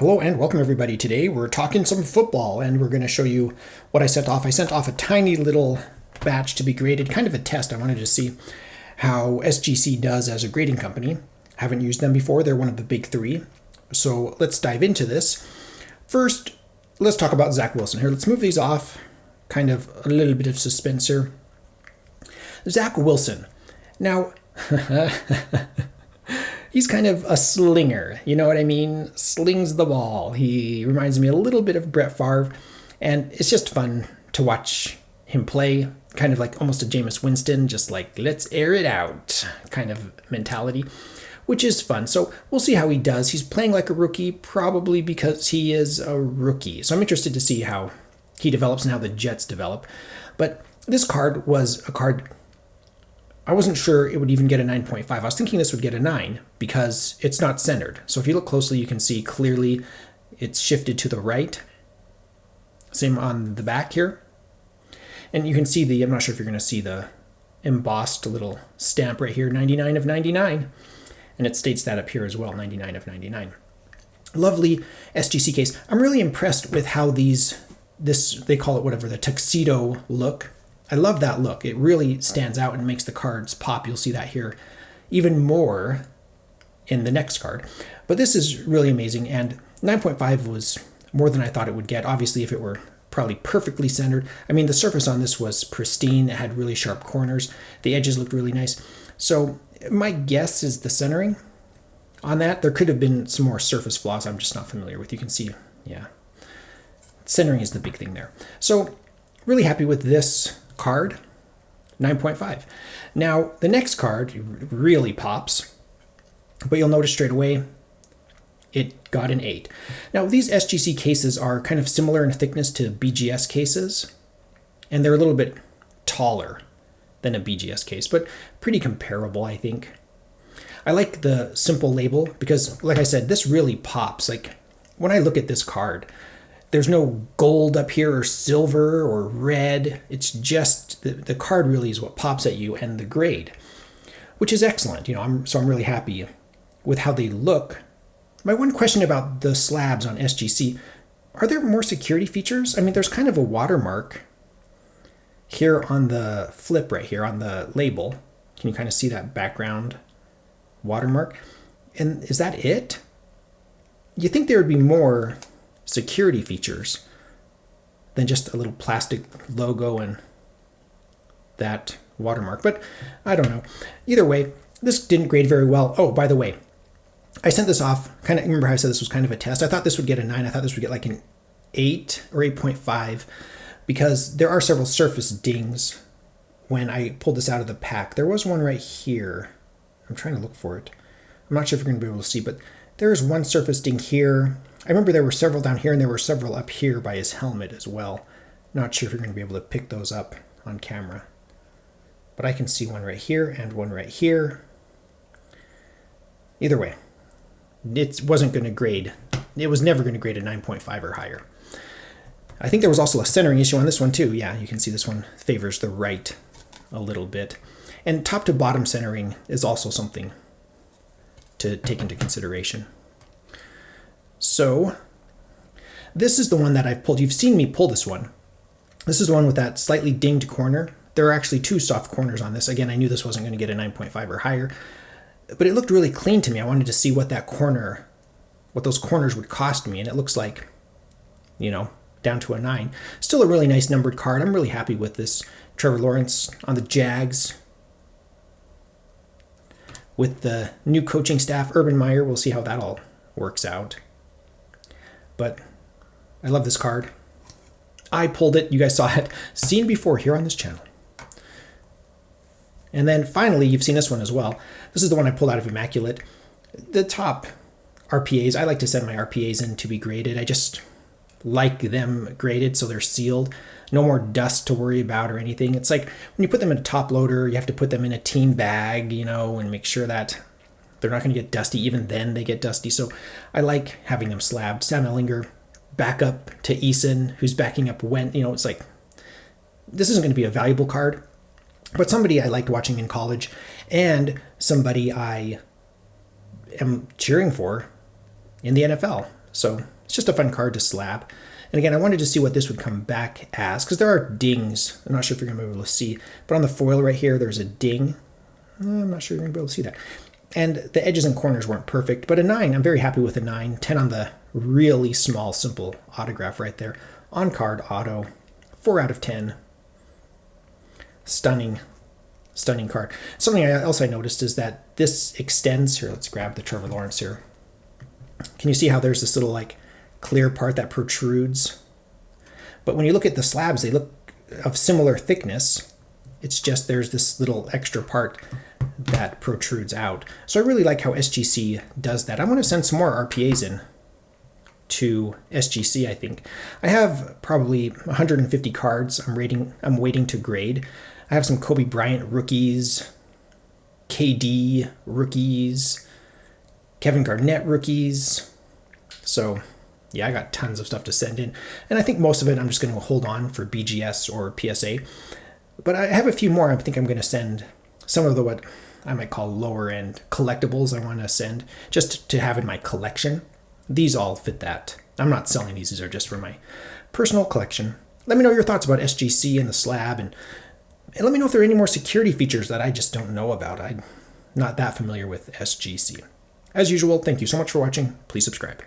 Hello and welcome everybody. Today we're talking some football and we're going to show you what I sent off. I sent off a tiny little batch to be graded, kind of a test. I wanted to see how SGC does as a grading company. Haven't used them before. They're one of the big three. So let's dive into this. First, let's talk about Zach Wilson here. Let's move these off. Kind of a little bit of suspense here. Zach Wilson. Now, he's kind of a slinger, you know what I mean? Slings the ball. He reminds me a little bit of Brett Favre, and it's just fun to watch him play, kind of like almost a Jameis Winston, just like, let's air it out kind of mentality, which is fun. So we'll see how he does. He's playing like a rookie, probably because he is a rookie. So I'm interested to see how he develops and how the Jets develop. But this card was a card I wasn't sure it would even get a 9.5. I was thinking this would get a 9 because it's not centered. So if you look closely, you can see clearly it's shifted to the right. Same on the back here. And you can see I'm not sure if you're going to see the embossed little stamp right here, 99 of 99. And it states that up here as well, 99 of 99. Lovely SGC case. I'm really impressed with how they call it whatever, the tuxedo look. I love that look. It really stands out and makes the cards pop. You'll see that here even more in the next card. But this is really amazing, and 9.5 was more than I thought it would get. Obviously, if it were probably perfectly centered. I mean, the surface on this was pristine. It had really sharp corners. The edges looked really nice. So my guess is the centering on that. There could have been some more surface flaws I'm just not familiar with. You can see, yeah. Centering is the big thing there. So really happy with this card, 9.5. Now, the next card really pops, but you'll notice straight away it got an 8. Now, these SGC cases are kind of similar in thickness to BGS cases, and they're a little bit taller than a BGS case, but pretty comparable, I think. I like the simple label because, like I said, this really pops. Like, when I look at this card, there's no gold up here or silver or red. It's just the card really is what pops at you, and the grade, which is excellent. You know, I'm really happy with how they look. My one question about the slabs on SGC, are there more security features? I mean, there's kind of a watermark here on the flip right here on the label. Can you kind of see that background watermark? And is that it? You think there would be more security features than just a little plastic logo and that watermark, but I don't know. Either way, this didn't grade very well. Oh, by the way, I sent this off, kind of, remember how I said this was kind of a test? I thought this would get a 9. I thought this would get like an 8 or 8.5 because there are several surface dings when I pulled this out of the pack. There was one right here. I'm trying to look for it. I'm not sure if you're going to be able to see, but there is one surface ding here. I remember there were several down here, and there were several up here by his helmet as well. Not sure if you're going to be able to pick those up on camera. But I can see one right here and one right here. Either way, it wasn't going to grade. It was never going to grade a 9.5 or higher. I think there was also a centering issue on this one too. Yeah, you can see this one favors the right a little bit. And top to bottom centering is also something to take into consideration. So this is the one that I've pulled. You've seen me pull this one. This is the one with that slightly dinged corner. There are actually 2 soft corners on this. Again, I knew this wasn't going to get a 9.5 or higher, but it looked really clean to me. I wanted to see what those corners would cost me, and it looks like, you know, down to a 9. Still a really nice numbered card. I'm really happy with this. Trevor Lawrence on the Jags with the new coaching staff, Urban Meyer. We'll see how that all works out. But I love this card. I pulled it. You guys saw it. Seen before here on this channel. And then finally, you've seen this one as well. This is the one I pulled out of Immaculate. The top RPAs, I like to send my RPAs in to be graded. I just like them graded so they're sealed. No more dust to worry about or anything. It's like when you put them in a top loader, you have to put them in a team bag, you know, and make sure that they're not going to get dusty. Even then they get dusty. So I like having them slabbed. Sam Ehlinger, backup to Eason, who's backing up when, you know, it's like, this isn't going to be a valuable card, but somebody I liked watching in college and somebody I am cheering for in the NFL. So it's just a fun card to slab. And again, I wanted to see what this would come back as, because there are dings. I'm not sure if you're going to be able to see, but on the foil right here, there's a ding. I'm not sure you're going to be able to see that. And the edges and corners weren't perfect, but a 9, I'm very happy with a 9. 10 on the really small, simple autograph right there. On card auto, 4 out of 10. Stunning card. Something else I noticed is that this extends here. Let's grab the Trevor Lawrence here. Can you see how there's this little like clear part that protrudes? But when you look at the slabs, they look of similar thickness. It's just there's this little extra part that protrudes out. So I really like how SGC does that. I want to send some more RPAs in to SGC, I think. I have probably 150 cards I'm waiting to grade. I have some Kobe Bryant rookies, KD rookies, Kevin Garnett rookies. So yeah, I got tons of stuff to send in. And I think most of it I'm just going to hold on for BGS or PSA. But I have a few more I think I'm going to send. Some of the what I might call lower end collectibles I want to send just to have in my collection. These all fit that. I'm not selling these are just for my personal collection. Let me know your thoughts about SGC and the slab, and let me know if there are any more security features that I just don't know about. I'm not that familiar with SGC. As usual, thank you so much for watching. Please subscribe.